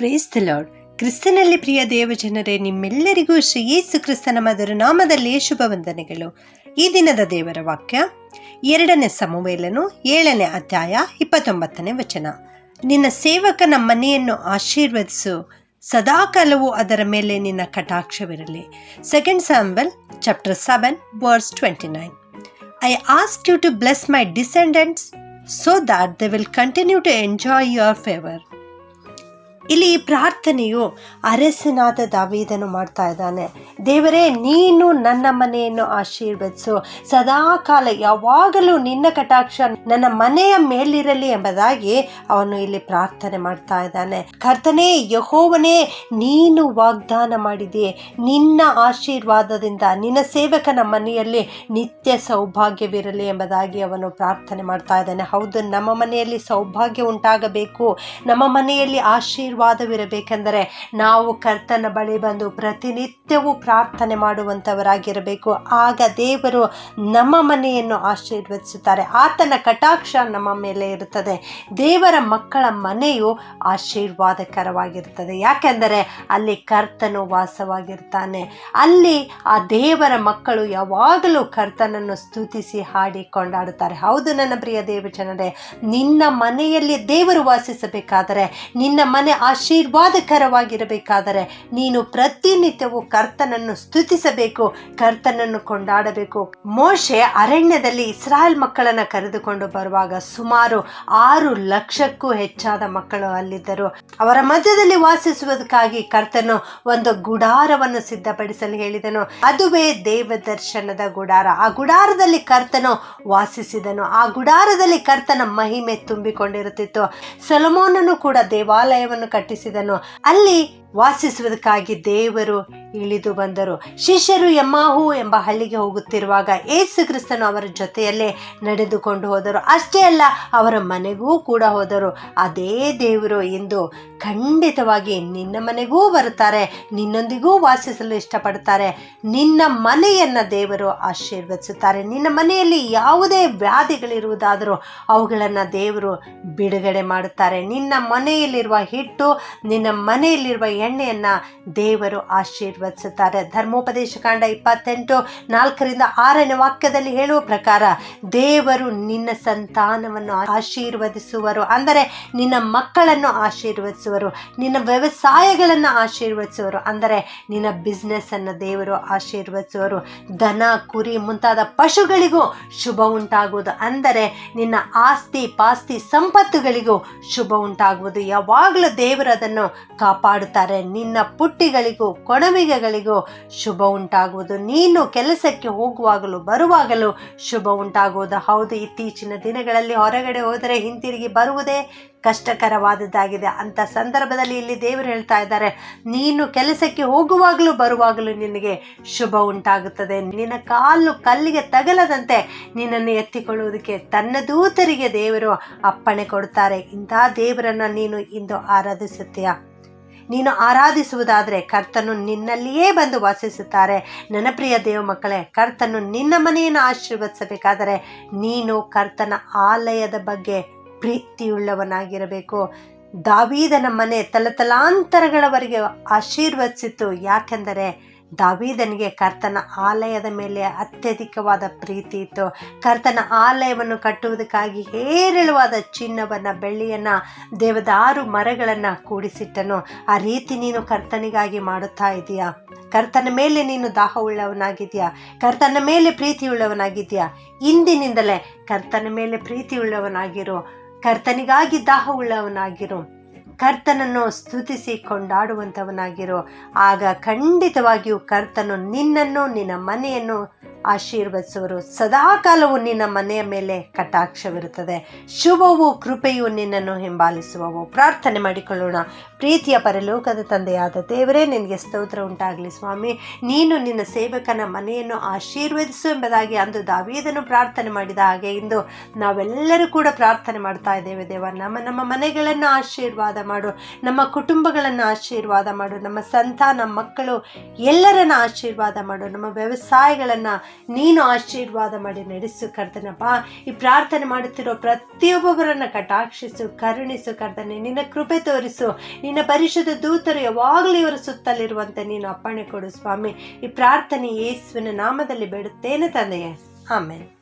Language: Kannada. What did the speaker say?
Praise the lord. ಕ್ರಿಸ್ತನಲ್ಲಿ ಪ್ರಿಯ ದೇವಜನರೇ, ನಿಮ್ಮೆಲ್ಲರಿಗೂ ಶ್ರೀ ಯೇಸು ಕ್ರಿಸ್ತನ ಮಧುರ ನಾಮದಲ್ಲಿ ಶುಭ ವಂದನೆಗಳು. ಈ ದಿನದ ದೇವರ ವಾಕ್ಯ 2 ಸಮುವೇಲನು 7ನೇ ಅಧ್ಯಾಯ 29ನೇ ವಚನ. ನಿನ್ನ ಸೇವಕನ ಮನೆಯನ್ನು ಆಶೀರ್ವದಿಸು, ಸದಾಕಾಲವೂ ಅದರ ಮೇಲೆ ನಿನ್ನ ಕಟಾಕ್ಷವಿರಲಿ. 2 Samuel chapter 7 verse 29. I ask you to bless my descendants so that they will continue to enjoy your favor. ಇಲ್ಲಿ ಈ ಪ್ರಾರ್ಥನೆಯು ಅರಸನಾದ ದಾವೀದನು ಮಾಡ್ತಾ ಇದ್ದಾನೆ. ದೇವರೇ, ನೀನು ನನ್ನ ಮನೆಯನ್ನು ಆಶೀರ್ವದಿಸು, ಸದಾಕಾಲ ಯಾವಾಗಲೂ ನಿನ್ನ ಕಟಾಕ್ಷ ನನ್ನ ಮನೆಯ ಮೇಲಿರಲಿ ಎಂಬುದಾಗಿ ಅವನು ಇಲ್ಲಿ ಪ್ರಾರ್ಥನೆ ಮಾಡ್ತಾ ಇದ್ದಾನೆ. ಕರ್ತನೇ, ಯೆಹೋವನೇ, ನೀನು ವಾಗ್ದಾನ ಮಾಡಿದೆಯೇ, ನಿನ್ನ ಆಶೀರ್ವಾದದಿಂದ ನಿನ್ನ ಸೇವಕನ ಮನೆಯಲ್ಲಿ ನಿತ್ಯ ಸೌಭಾಗ್ಯವಿರಲಿ ಎಂಬುದಾಗಿ ಅವನು ಪ್ರಾರ್ಥನೆ ಮಾಡ್ತಾ ಇದ್ದಾನೆ. ಹೌದು, ನಮ್ಮ ಮನೆಯಲ್ಲಿ ಸೌಭಾಗ್ಯ ಉಂಟಾಗಬೇಕು, ನಮ್ಮ ಮನೆಯಲ್ಲಿ ಆಶೀರ್ವಾದವಿರಬೇಕೆಂದರೆ ನಾವು ಕರ್ತನ ಬಳಿ ಬಂದು ಪ್ರತಿನಿತ್ಯವೂ ಪ್ರಾರ್ಥನೆ ಮಾಡುವಂಥವರಾಗಿರಬೇಕು. ಆಗ ದೇವರು ನಮ್ಮ ಮನೆಯನ್ನು ಆಶೀರ್ವದಿಸುತ್ತಾರೆ. ಆತನ ಕಟಾಕ್ಷ ನಮ್ಮ ಮೇಲೆ ಇರುತ್ತದೆ. ದೇವರ ಮಕ್ಕಳ ಮನೆಯು ಆಶೀರ್ವಾದಕರವಾಗಿರುತ್ತದೆ. ಯಾಕೆಂದರೆ ಅಲ್ಲಿ ಕರ್ತನು ವಾಸವಾಗಿರ್ತಾನೆ. ಅಲ್ಲಿ ಆ ದೇವರ ಮಕ್ಕಳು ಯಾವಾಗಲೂ ಕರ್ತನನ್ನು ಸ್ತುತಿಸಿ ಹಾಡಿ ಕೊಂಡಾಡುತ್ತಾರೆ. ಹೌದು ನನ್ನ ಪ್ರಿಯ ದೇವಜನರೇ, ನಿನ್ನ ಮನೆಯಲ್ಲಿ ದೇವರು ವಾಸಿಸಬೇಕಾದರೆ, ನಿನ್ನ ಮನೆ ಆಶೀರ್ವಾದಕರವಾಗಿರಬೇಕಾದರೆ ನೀನು ಪ್ರತಿನಿತ್ಯವೂ ಕರ್ತನನ್ನು ಸ್ತುತಿಸಬೇಕು, ಕರ್ತನನ್ನು ಕೊಂಡಾಡಬೇಕು. ಮೋಶೆ ಅರಣ್ಯದಲ್ಲಿ ಇಸ್ರಾಯೇಲ್ ಮಕ್ಕಳನ್ನು ಕರೆದುಕೊಂಡು ಬರುವಾಗ ಸುಮಾರು 6 ಲಕ್ಷಕ್ಕೂ ಹೆಚ್ಚಾದ ಮಕ್ಕಳು ಅಲ್ಲಿದ್ದರು. ಅವರ ಮಧ್ಯದಲ್ಲಿ ವಾಸಿಸುವುದಕ್ಕಾಗಿ ಕರ್ತನು ಒಂದು ಗುಡಾರವನ್ನು ಸಿದ್ಧಪಡಿಸಲು ಹೇಳಿದನು. ಅದುವೇ ದೇವದರ್ಶನದ ಗುಡಾರ. ಆ ಗುಡಾರದಲ್ಲಿ ಕರ್ತನು ವಾಸಿಸಿದನು. ಆ ಗುಡಾರದಲ್ಲಿ ಕರ್ತನ ಮಹಿಮೆ ತುಂಬಿಕೊಂಡಿರುತ್ತಿತ್ತು. ಸೊಲೊಮೋನನು ಕೂಡ ದೇವಾಲಯವನ್ನು ಕಟ್ಟಿಸಿದನು. ಅಲ್ಲಿ ವಾಸಿಸುವುದಕ್ಕಾಗಿ ದೇವರು ಇಳಿದು ಬಂದರು. ಶಿಷ್ಯರು ಎಮ್ಮಾಹು ಎಂಬ ಹಳ್ಳಿಗೆ ಹೋಗುತ್ತಿರುವಾಗ ಯೇಸು ಕ್ರಿಸ್ತನು ಅವರ ಜೊತೆಯಲ್ಲೇ ನಡೆದುಕೊಂಡು ಹೋದರು. ಅಷ್ಟೇ ಅಲ್ಲ, ಅವರ ಮನೆಗೂ ಕೂಡ ಹೋದರು. ಅದೇ ದೇವರು ಇಂದು ಖಂಡಿತವಾಗಿ ನಿನ್ನ ಮನೆಗೂ ಬರುತ್ತಾರೆ, ನಿನ್ನೊಂದಿಗೂ ವಾಸಿಸಲು ಇಷ್ಟಪಡ್ತಾರೆ. ನಿನ್ನ ಮನೆಯನ್ನು ದೇವರು ಆಶೀರ್ವದಿಸುತ್ತಾರೆ. ನಿನ್ನ ಮನೆಯಲ್ಲಿ ಯಾವುದೇ ವ್ಯಾಧಿಗಳಿರುವುದಾದರೂ ಅವುಗಳನ್ನು ದೇವರು ಬಿಡುಗಡೆ ಮಾಡುತ್ತಾರೆ. ನಿನ್ನ ಮನೆಯಲ್ಲಿರುವ ಹಿಟ್ಟು, ನಿನ್ನ ಮನೆಯಲ್ಲಿರುವ ಎಣ್ಣೆಯನ್ನು ದೇವರು ಆಶೀರ್ವದಿಸುತ್ತಾರೆ. ಧರ್ಮೋಪದೇಶ ಕಾಂಡ 28:4-6 ವಾಕ್ಯದಲ್ಲಿ ಹೇಳುವ ಪ್ರಕಾರ ದೇವರು ನಿನ್ನ ಸಂತಾನವನ್ನು ಆಶೀರ್ವದಿಸುವರು. ಅಂದರೆ ನಿನ್ನ ಮಕ್ಕಳನ್ನು ಆಶೀರ್ವದಿಸುವರು, ನಿನ್ನ ವ್ಯವಸಾಯಗಳನ್ನು ಆಶೀರ್ವದಿಸುವರು. ಅಂದರೆ ನಿನ್ನ ಬಿಸ್ನೆಸ್ ಅನ್ನು ದೇವರು ಆಶೀರ್ವದಿಸುವರು. ದನ, ಕುರಿ ಮುಂತಾದ ಪಶುಗಳಿಗೂ ಶುಭ ಉಂಟಾಗುವುದು. ಅಂದರೆ ನಿನ್ನ ಆಸ್ತಿ ಪಾಸ್ತಿ ಸಂಪತ್ತುಗಳಿಗೂ ಶುಭ ಉಂಟಾಗುವುದು. ಯಾವಾಗಲೂ ದೇವರು ಅದನ್ನು ಕಾಪಾಡುತ್ತಾರೆ. ನಿನ್ನ ಪುಟ್ಟಿಗಳಿಗೂ ಕೊಡವಿಗೆಗಳಿಗೂ ಶುಭ ಉಂಟಾಗುವುದು. ನೀನು ಕೆಲಸಕ್ಕೆ ಹೋಗುವಾಗಲೂ ಬರುವಾಗಲೂ ಶುಭ ಉಂಟಾಗುವುದು. ಹೌದು, ಇತ್ತೀಚಿನ ದಿನಗಳಲ್ಲಿ ಹೊರಗಡೆ ಹೋದರೆ ಹಿಂತಿರುಗಿ ಬರುವುದೇ ಕಷ್ಟಕರವಾದದ್ದಾಗಿದೆ. ಅಂಥ ಸಂದರ್ಭದಲ್ಲಿ ಇಲ್ಲಿ ದೇವರು ಹೇಳ್ತಾ ಇದ್ದಾರೆ, ನೀನು ಕೆಲಸಕ್ಕೆ ಹೋಗುವಾಗಲೂ ಬರುವಾಗಲೂ ನಿನಗೆ ಶುಭ ಉಂಟಾಗುತ್ತದೆ. ನಿನ್ನ ಕಾಲು ಕಲ್ಲಿಗೆ ತಗಲದಂತೆ ನಿನ್ನನ್ನು ಎತ್ತಿಕೊಳ್ಳುವುದಕ್ಕೆ ತನ್ನ ದೂತರಿಗೆ ದೇವರು ಅಪ್ಪಣೆ ಕೊಡ್ತಾರೆ. ಇಂಥ ದೇವರನ್ನು ನೀನು ಇಂದು ಆರಾಧಿಸುತ್ತೀಯಾ? ನೀನು ಆರಾಧಿಸುವುದಾದರೆ ಕರ್ತನು ನಿನ್ನಲ್ಲಿಯೇ ಬಂದು ವಾಸಿಸುತ್ತಾರೆ. ನನ್ನ ಪ್ರಿಯ ದೇವ ಮಕ್ಕಳೇ, ಕರ್ತನು ನಿನ್ನ ಮನೆಯನ್ನು ಆಶೀರ್ವದಿಸಬೇಕಾದರೆ ನೀನು ಕರ್ತನ ಆಲಯದ ಬಗ್ಗೆ ಪ್ರೀತಿಯುಳ್ಳವನಾಗಿರಬೇಕು. ದಾವೀದನ ಮನೆ ತಲತಲಾಂತರಗಳವರೆಗೆ ಆಶೀರ್ವದಿಸಿತು. ಯಾಕೆಂದರೆ ದಾವೀದನಿಗೆ ಕರ್ತನ ಆಲಯದ ಮೇಲೆ ಅತ್ಯಧಿಕವಾದ ಪ್ರೀತಿ ಇತ್ತು. ಕರ್ತನ ಆಲಯವನ್ನು ಕಟ್ಟುವುದಕ್ಕಾಗಿ ಹೇರಳವಾದ ಚಿನ್ನವನ್ನು, ಬೆಳ್ಳಿಯನ್ನು, ದೇವದಾರು ಮರಗಳನ್ನು ಕೂಡಿಸಿಟ್ಟನು. ಆ ರೀತಿ ನೀನು ಕರ್ತನಿಗಾಗಿ ಮಾಡುತ್ತಾ ಇದೆಯಾ? ಕರ್ತನ ಮೇಲೆ ನೀನು ದಾಹವುಳ್ಳವನಾಗಿದೆಯಾ? ಕರ್ತನ ಮೇಲೆ ಪ್ರೀತಿಯುಳ್ಳವನಾಗಿದೆಯಾ? ಇಂದಿನಿಂದಲೇ ಕರ್ತನ ಮೇಲೆ ಪ್ರೀತಿಯುಳ್ಳವನಾಗಿರು, ಕರ್ತನಿಗಾಗಿ ದಾಹವುಳ್ಳವನಾಗಿರು, ಕರ್ತನನ್ನು ಸ್ತುತಿಸಿ ಕೊಂಡಾಡುವಂಥವನಾಗಿರು. ಆಗ ಖಂಡಿತವಾಗಿಯೂ ಕರ್ತನು ನಿನ್ನನ್ನು, ನಿನ್ನ ಮನೆಯನ್ನು ಆಶೀರ್ವದಿಸುವರು. ಸದಾಕಾಲವು ನಿನ್ನ ಮನೆಯ ಮೇಲೆ ಕಟಾಕ್ಷವಿರುತ್ತದೆ. ಶುಭವು ಕೃಪೆಯು ನಿನ್ನನ್ನು ಹಿಂಬಾಲಿಸುವವು. ಪ್ರಾರ್ಥನೆ ಮಾಡಿಕೊಳ್ಳೋಣ. ಪ್ರೀತಿಯ ಪರಲೋಕದ ತಂದೆಯಾದ ದೇವರೇ, ನಿನಗೆ ಸ್ತೋತ್ರ ಉಂಟಾಗಲಿ ಸ್ವಾಮಿ. ನೀನು ನಿನ್ನ ಸೇವಕನ ಮನೆಯನ್ನು ಆಶೀರ್ವದಿಸು ಎಂಬುದಾಗಿ ಅಂದು ದಾವೀದನು ಪ್ರಾರ್ಥನೆ ಮಾಡಿದ ಹಾಗೆ ಇಂದು ನಾವೆಲ್ಲರೂ ಕೂಡ ಪ್ರಾರ್ಥನೆ ಮಾಡ್ತಾ ಇದ್ದೇವೆ. ದೇವ, ನಮ್ಮ ಮನೆಗಳನ್ನು ಆಶೀರ್ವಾದ ಮಾಡು, ನಮ್ಮ ಕುಟುಂಬಗಳನ್ನು ಆಶೀರ್ವಾದ ಮಾಡು, ನಮ್ಮ ಸಂತಾನ ಮಕ್ಕಳು ಎಲ್ಲರನ್ನ ಆಶೀರ್ವಾದ ಮಾಡು, ನಮ್ಮ ವ್ಯವಸಾಯಗಳನ್ನು ನೀನು ಆಶೀರ್ವಾದ ಮಾಡಿ ನಡೆಸು ಕರ್ತನಪ್ಪ. ಈ ಪ್ರಾರ್ಥನೆ ಮಾಡುತ್ತಿರೋ ಪ್ರತಿಯೊಬ್ಬೊಬ್ಬರನ್ನು ಕಟಾಕ್ಷಿಸು, ಕರುಣಿಸು ಕರ್ತನೆ. ನಿನ್ನ ಕೃಪೆ ತೋರಿಸು. ನಿನ್ನ ಪರಿಶುದ್ಧ ದೂತರು ಯಾವಾಗಲೂ ಇವರ ಸುತ್ತಲಿರುವಂತೆ ನೀನು ಅಪ್ಪಣೆ ಕೊಡು ಸ್ವಾಮಿ. ಈ ಪ್ರಾರ್ಥನೆ ಯೇಸುವಿನ ನಾಮದಲ್ಲಿ ಬೇಡುತ್ತೇನೆ ತಂದೆಯೇ, ಆಮೆನ್.